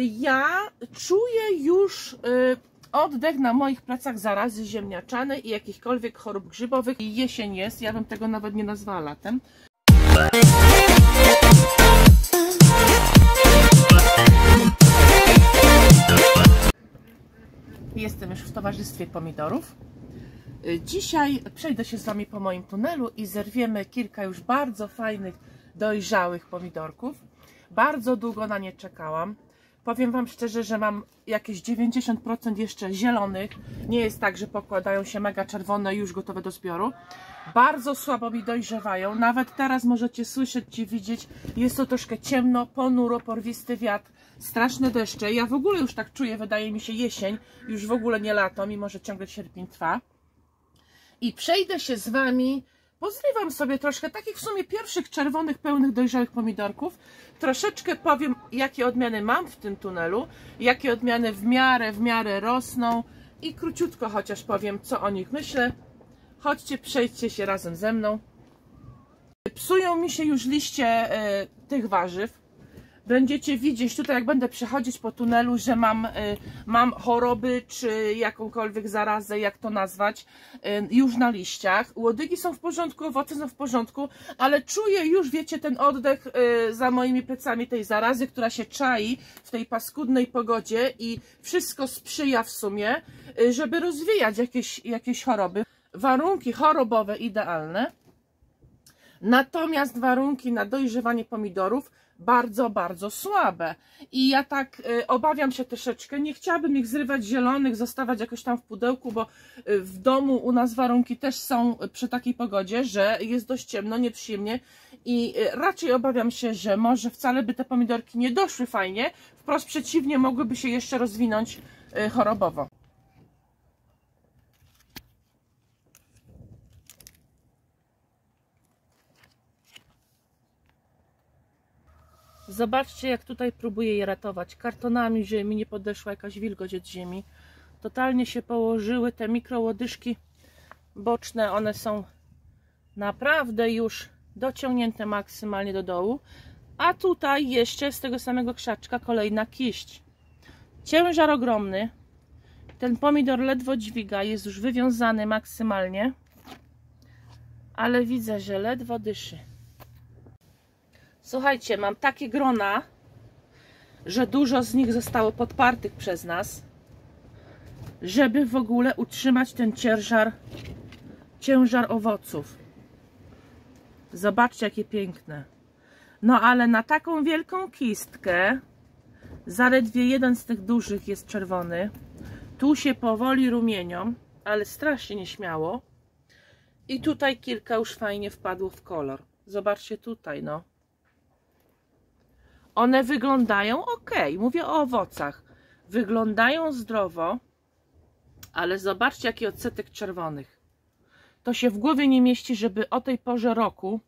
Ja czuję już oddech na moich plecach zarazy ziemniaczanej i jakichkolwiek chorób grzybowych. Jesień jest, ja bym tego nawet nie nazwała latem. Jestem już w towarzystwie pomidorów. Dzisiaj przejdę się z Wami po moim tunelu i zerwiemy kilka już bardzo fajnych, dojrzałych pomidorków. Bardzo długo na nie czekałam. Powiem Wam szczerze, że mam jakieś 90% jeszcze zielonych. Nie jest tak, że pokładają się mega czerwone już gotowe do zbioru. Bardzo słabo mi dojrzewają. Nawet teraz możecie słyszeć i widzieć, jest to troszkę ciemno, ponuro, porwisty wiatr, straszne deszcze. Ja w ogóle już tak czuję, wydaje mi się jesień, już w ogóle nie lato, mimo że ciągle sierpień trwa. I przejdę się z Wami, pozrywam sobie troszkę takich w sumie pierwszych czerwonych, pełnych, dojrzałych pomidorków. Troszeczkę powiem, jakie odmiany mam w tym tunelu, jakie odmiany w miarę rosną i króciutko chociaż powiem, co o nich myślę. Chodźcie, przejdźcie się razem ze mną. Psują mi się już liście tych warzyw. Będziecie widzieć tutaj, jak będę przechodzić po tunelu, że mam choroby, czy jakąkolwiek zarazę, jak to nazwać, już na liściach. Łodygi są w porządku, owoce są w porządku, ale czuję już, wiecie, ten oddech za moimi plecami tej zarazy, która się czai w tej paskudnej pogodzie i wszystko sprzyja w sumie, żeby rozwijać jakieś choroby. Warunki chorobowe idealne, natomiast warunki na dojrzewanie pomidorów bardzo słabe. I ja tak obawiam się troszeczkę, nie chciałabym ich zrywać zielonych, zostawać jakoś tam w pudełku, bo w domu u nas warunki też są przy takiej pogodzie, że jest dość ciemno, nieprzyjemnie i raczej obawiam się, że może wcale by te pomidorki nie doszły fajnie, wprost przeciwnie, mogłyby się jeszcze rozwinąć chorobowo. Zobaczcie, jak tutaj próbuję je ratować kartonami, żeby mi nie podeszła jakaś wilgoć od ziemi. Totalnie się położyły te mikrołodyżki boczne, one są naprawdę już dociągnięte maksymalnie do dołu. A tutaj jeszcze z tego samego krzaczka kolejna kiść. Ciężar ogromny. Ten pomidor ledwo dźwiga, jest już wywiązany maksymalnie. Ale widzę, że ledwo dyszy. Słuchajcie, mam takie grona, że dużo z nich zostało podpartych przez nas, żeby w ogóle utrzymać ten ciężar owoców. Zobaczcie, jakie piękne. No ale na taką wielką kistkę, zaledwie jeden z tych dużych jest czerwony. Tu się powoli rumienią, ale strasznie nieśmiało. I tutaj kilka już fajnie wpadło w kolor. Zobaczcie tutaj, no. One wyglądają ok, mówię o owocach. Wyglądają zdrowo, ale zobaczcie, jaki odsetek czerwonych. To się w głowie nie mieści, żeby o tej porze roku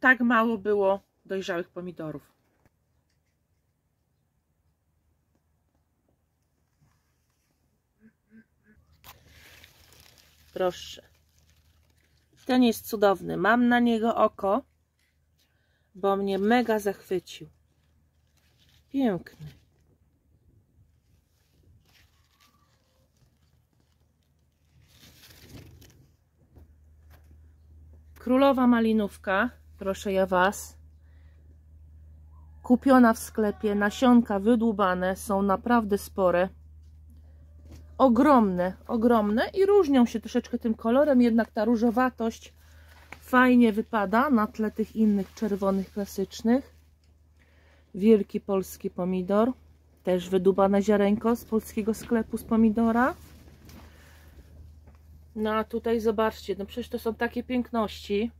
tak mało było dojrzałych pomidorów. Proszę. Ten jest cudowny. Mam na niego oko, bo mnie mega zachwycił. Piękny. Królowa malinówka, proszę ja Was. Kupiona w sklepie, nasionka wydłubane, są naprawdę spore. Ogromne i różnią się troszeczkę tym kolorem, jednak ta różowatość fajnie wypada na tle tych innych czerwonych klasycznych. Wielki polski pomidor, też wydłubane ziarenko z polskiego sklepu z pomidora. No a tutaj zobaczcie, no przecież to są takie piękności.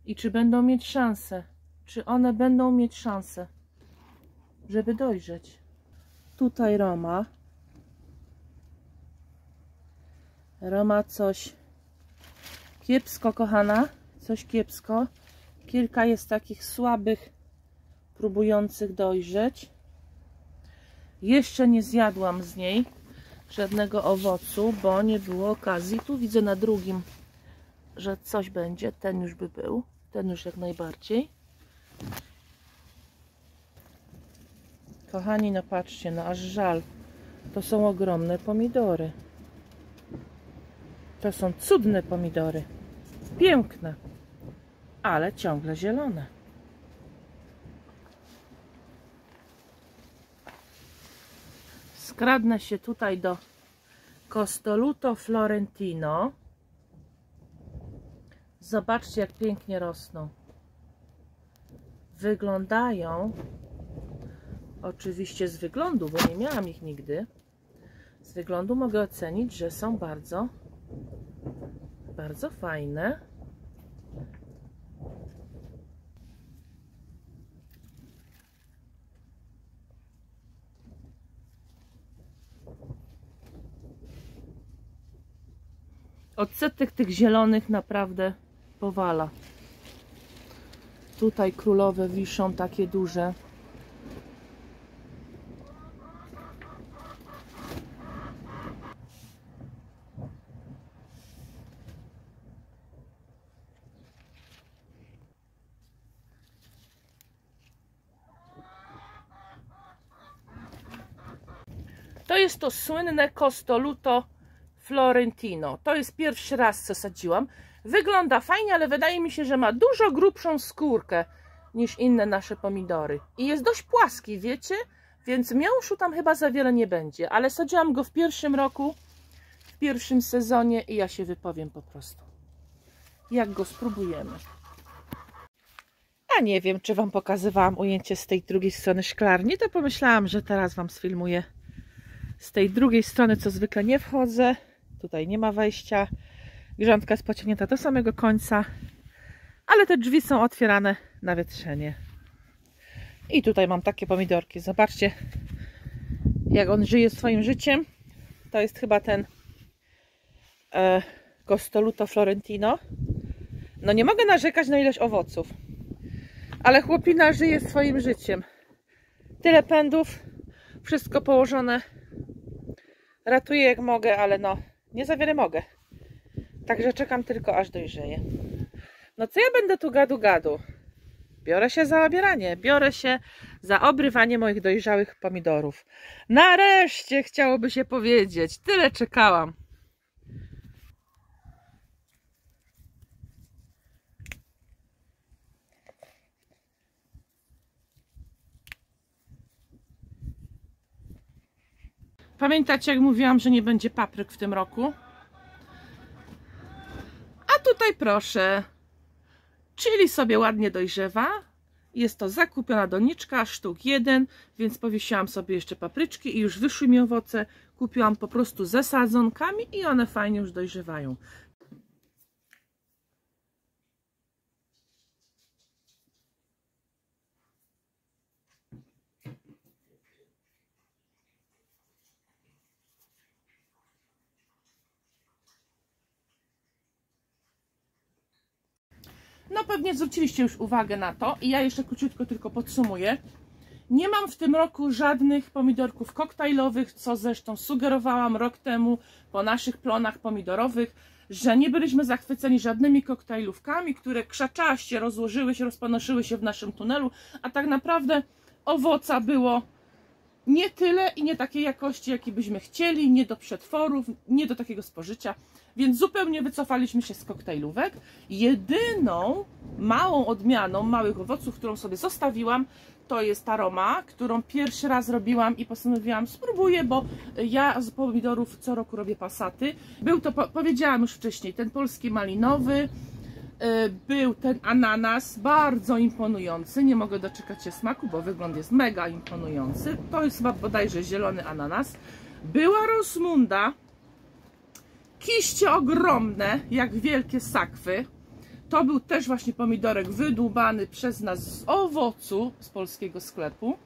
I czy będą mieć szansę? Czy one będą mieć szansę, żeby dojrzeć? Tutaj Roma. Roma coś kiepsko, kochana, coś kiepsko. Kilka jest takich słabych, próbujących dojrzeć. Jeszcze nie zjadłam z niej żadnego owocu, bo nie było okazji. Tu widzę na drugim, że coś będzie. Ten już by był. Ten już jak najbardziej. kochani, no patrzcie, no aż żal. To są ogromne pomidory. To są cudne pomidory. Piękne, ale ciągle zielone. Skradnę się tutaj do Costoluto Florentino. Zobaczcie, jak pięknie rosną. Wyglądają, oczywiście z wyglądu, bo nie miałam ich nigdy, z wyglądu mogę ocenić, że są bardzo, bardzo fajne. Odsetek tych zielonych naprawdę powala. Tutaj królowe wiszą takie duże. To jest to słynne Costoluto Florentino. To jest pierwszy raz, co sadziłam. Wygląda fajnie, ale wydaje mi się, że ma dużo grubszą skórkę niż inne nasze pomidory. I jest dość płaski, wiecie? Więc miąższu tam chyba za wiele nie będzie. Ale sadziłam go w pierwszym roku, w pierwszym sezonie i ja się wypowiem po prostu, jak go spróbujemy. A nie wiem, czy Wam pokazywałam ujęcie z tej drugiej strony szklarni, to pomyślałam, że teraz Wam sfilmuję z tej drugiej strony, co zwykle nie wchodzę. Tutaj nie ma wejścia. Grządka jest pociągnięta do samego końca, ale te drzwi są otwierane na wietrzenie. I tutaj mam takie pomidorki. Zobaczcie, jak on żyje swoim życiem. To jest chyba ten Costoluto Florentino. No nie mogę narzekać na ilość owoców, ale chłopina żyje swoim życiem. Tyle pędów, wszystko położone. Ratuję jak mogę, ale no nie za wiele mogę. Także czekam tylko, aż dojrzeje. No co ja będę tu gadu? Biorę się za obieranie. Biorę się za obrywanie moich dojrzałych pomidorów. Nareszcie, chciałoby się powiedzieć. Tyle czekałam. Pamiętacie, jak mówiłam, że nie będzie papryk w tym roku? A tutaj proszę, chili sobie ładnie dojrzewa. Jest to zakupiona doniczka, sztuk 1, więc powiesiłam sobie jeszcze papryczki i już wyszły mi owoce. Kupiłam po prostu ze sadzonkami i one fajnie już dojrzewają. No pewnie zwróciliście już uwagę na to i ja jeszcze króciutko tylko podsumuję. Nie mam w tym roku żadnych pomidorków koktajlowych, co zresztą sugerowałam rok temu po naszych plonach pomidorowych, że nie byliśmy zachwyceni żadnymi koktajlówkami, które krzaczaście rozłożyły się, rozpanoszyły się w naszym tunelu, a tak naprawdę owoca było nie tyle i nie takiej jakości, jakiej byśmy chcieli, nie do przetworów, nie do takiego spożycia, więc zupełnie wycofaliśmy się z koktajlówek. Jedyną małą odmianą małych owoców, którą sobie zostawiłam, to jest aroma, którą pierwszy raz robiłam i postanowiłam, spróbuję, bo ja z pomidorów co roku robię pasaty. Był to, powiedziałam już wcześniej, ten polski malinowy, był ten ananas, bardzo imponujący, nie mogę doczekać się smaku, bo wygląd jest mega imponujący. To jest chyba bodajże zielony ananas. Była Rosmunda, kiście ogromne, jak wielkie sakwy. To był też właśnie pomidorek wydłubany przez nas z owocu z polskiego sklepu.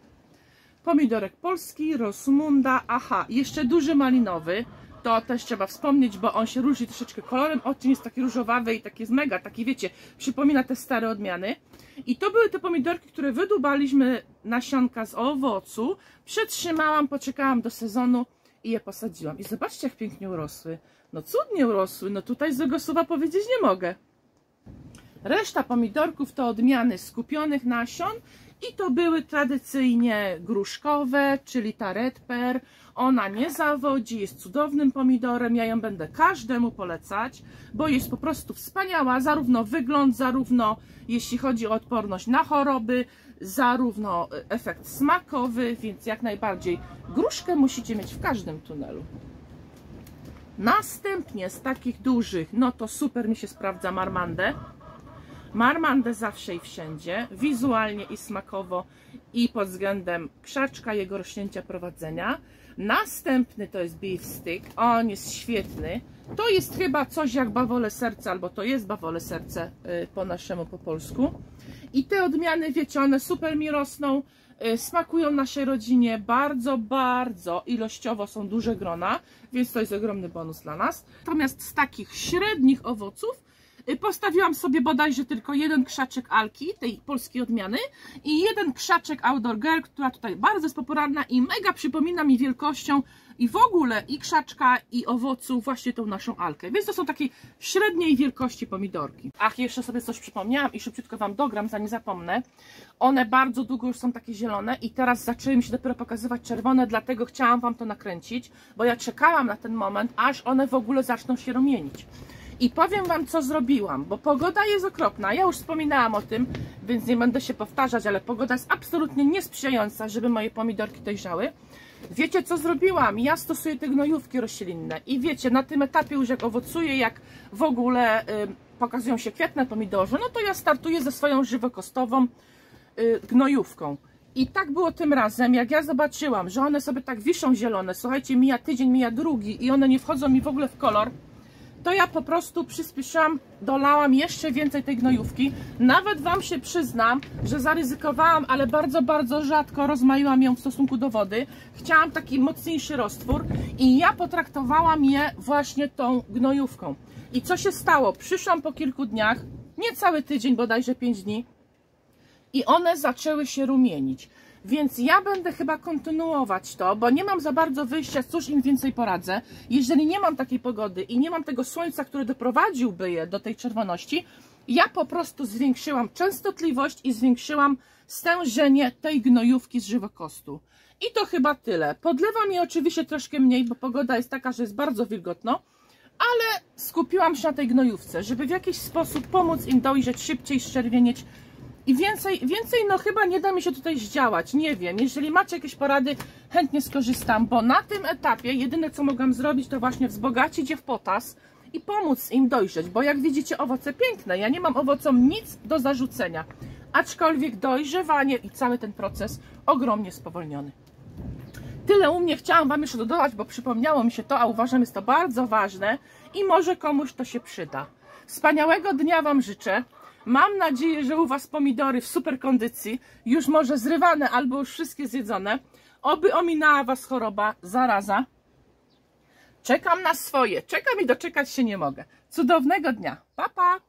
Pomidorek polski, Rosmunda, aha, jeszcze duży malinowy. To też trzeba wspomnieć, bo on się różni troszeczkę kolorem. Odcień jest taki różowawy i taki jest mega, taki wiecie, przypomina te stare odmiany. I to były te pomidorki, które wydłubaliśmy nasionka z owocu. Przetrzymałam, poczekałam do sezonu i je posadziłam. I zobaczcie, jak pięknie urosły. No cudnie urosły, no tutaj złego słowa powiedzieć nie mogę. Reszta pomidorków to odmiany skupionych nasion I to były tradycyjnie gruszkowe, czyli ta Red Pear. Ona nie zawodzi, jest cudownym pomidorem, ja ją będę każdemu polecać, bo jest po prostu wspaniała, zarówno wygląd, zarówno jeśli chodzi o odporność na choroby, zarówno efekt smakowy, więc jak najbardziej gruszkę musicie mieć w każdym tunelu. Następnie z takich dużych, no to super mi się sprawdza Marmande. Marmande zawsze i wszędzie, wizualnie i smakowo i pod względem krzaczka, jego rośnięcia, prowadzenia. Następny to jest Beef Stick, on jest świetny. To jest chyba coś jak bawole serce, albo to jest bawole serce po naszemu, po polsku. I te odmiany, wiecie, one super mi rosną, smakują naszej rodzinie, bardzo ilościowo są duże grona, więc to jest ogromny bonus dla nas. Natomiast z takich średnich owoców postawiłam sobie bodajże tylko jeden krzaczek Alki, tej polskiej odmiany, i jeden krzaczek Outdoor Girl, która tutaj bardzo jest popularna i mega przypomina mi wielkością i w ogóle i krzaczka, i owocu właśnie tą naszą Alkę. Więc to są takie średniej wielkości pomidorki. Ach, jeszcze sobie coś przypomniałam i szybciutko Wam dogram, zanim zapomnę. One bardzo długo już są takie zielone i teraz zaczęły mi się dopiero pokazywać czerwone, dlatego chciałam Wam to nakręcić, bo ja czekałam na ten moment, aż one w ogóle zaczną się rumienić. I powiem Wam, co zrobiłam, bo pogoda jest okropna, ja już wspominałam o tym, więc nie będę się powtarzać, ale pogoda jest absolutnie niesprzyjająca, żeby moje pomidorki dojrzały. Wiecie, co zrobiłam? Ja stosuję te gnojówki roślinne i wiecie, na tym etapie już jak owocuje, jak w ogóle pokazują się kwietne pomidorze, no to ja startuję ze swoją żywokostową gnojówką. I tak było tym razem, jak ja zobaczyłam, że one sobie tak wiszą zielone, słuchajcie, mija tydzień, mija drugi i one nie wchodzą mi w ogóle w kolor, to ja po prostu przyspieszyłam, dolałam jeszcze więcej tej gnojówki. Nawet Wam się przyznam, że zaryzykowałam, ale bardzo rzadko rozmaiłam ją w stosunku do wody. Chciałam taki mocniejszy roztwór i ja potraktowałam je właśnie tą gnojówką. I co się stało? Przyszłam po kilku dniach, niecały tydzień, bodajże 5 dni, i one zaczęły się rumienić. Więc ja będę chyba kontynuować to, bo nie mam za bardzo wyjścia, cóż im więcej poradzę. Jeżeli nie mam takiej pogody i nie mam tego słońca, które doprowadziłby je do tej czerwoności, ja po prostu zwiększyłam częstotliwość i zwiększyłam stężenie tej gnojówki z żywokostu. I to chyba tyle. Podlewam je oczywiście troszkę mniej, bo pogoda jest taka, że jest bardzo wilgotno, ale skupiłam się na tej gnojówce, żeby w jakiś sposób pomóc im dojrzeć szybciej, zczerwienieć. I więcej no chyba nie da mi się tutaj zdziałać, nie wiem, jeżeli macie jakieś porady, chętnie skorzystam, bo na tym etapie jedyne co mogłam zrobić to właśnie wzbogacić je w potas i pomóc im dojrzeć, bo jak widzicie owoce piękne, ja nie mam owocom nic do zarzucenia, aczkolwiek dojrzewanie i cały ten proces ogromnie spowolniony. Tyle u mnie, chciałam Wam jeszcze dodać, bo przypomniało mi się to, a uważam, jest to bardzo ważne i może komuś to się przyda. Wspaniałego dnia Wam życzę. Mam nadzieję, że u Was pomidory w super kondycji, już może zrywane albo już wszystkie zjedzone. Oby ominęła Was choroba, zaraza. Czekam na swoje, czekam i doczekać się nie mogę. Cudownego dnia. Pa, pa!